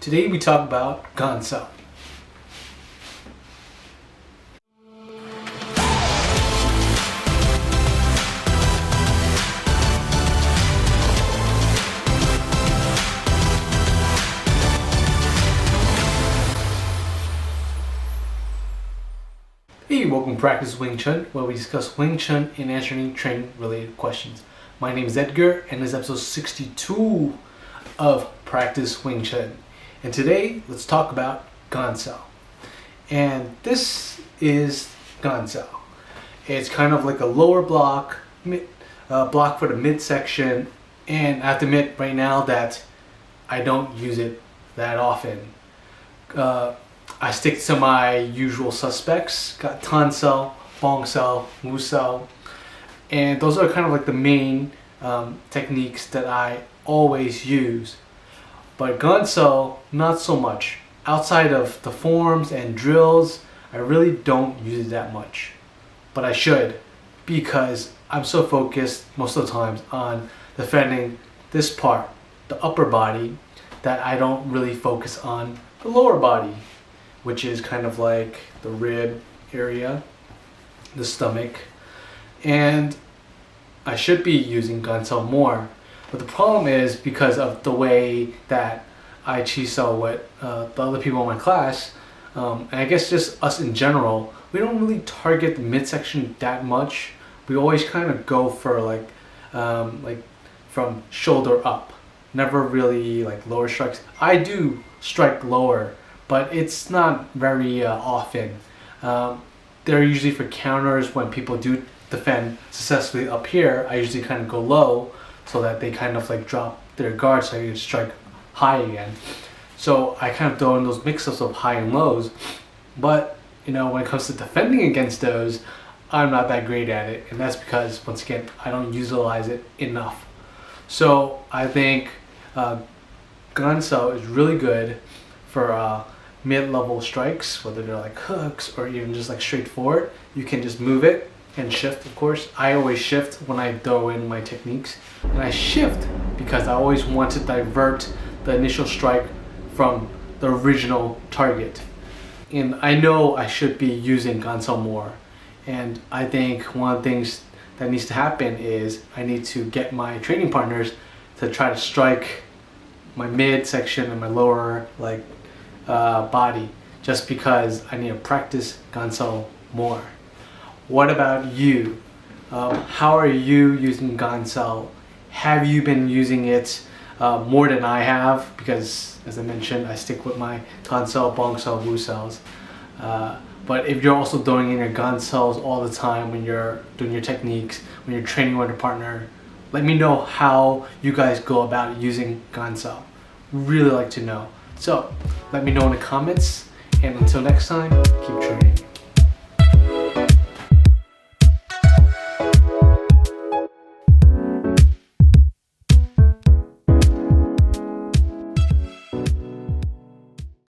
Today we talk about Gan Sau. Hey, welcome to Practice Wing Chun, where we discuss Wing Chun and answering training related questions. My name is Edgar, and this is episode 62 of Practice Wing Chun. And today, let's talk about Gan Sau. And this is Gan Sau. It's kind of like a lower block, block for the midsection. And I have to admit right now that I don't use it that often. I stick to my usual suspects. Got Gan Sau, Bong Sau, Wu Sau. And those are kind of like the main techniques that I always use. But Gan Sau, not so much. Outside of the forms and drills, I really don't use it that much. But I should, because I'm so focused most of the times on defending this part, the upper body, that I don't really focus on the lower body, which is kind of like the rib area, the stomach. And I should be using Gan Sau more. But the problem is, because of the way that I chi sau with the other people in my class, and I guess just us in general, we don't really target the midsection that much. We always kind of go for like from shoulder up, never really like lower strikes. I do strike lower, but it's not very often. They're usually for counters. When people do defend successfully up here, I usually kind of go low so that they kind of like drop their guard so I can strike high again. So I kind of throw in those mix-ups of high and lows. But you know, when it comes to defending against those, I'm not that great at it, and that's because, once again, I don't utilize it enough. So I think Gan Sau is really good for mid-level strikes, whether they're like hooks or even just like straightforward. You can just move it and shift, of course. I always shift when I throw in my techniques. And I shift because I always want to divert the initial strike from the original target. And I know I should be using Gan Sau more. And I think one of the things that needs to happen is I need to get my training partners to try to strike my midsection and my lower body, just because I need to practice Gan Sau more. What about you? How are you using Gan Sau? Have you been using it more than I have? Because, as I mentioned, I stick with my Gan Sau, Bong Sau, Wu Saus. But if you're also throwing in your Gan Saus all the time when you're doing your techniques, when you're training with a partner, let me know how you guys go about using Gan Sau. Really like to know. So let me know in the comments, and until next time, keep training.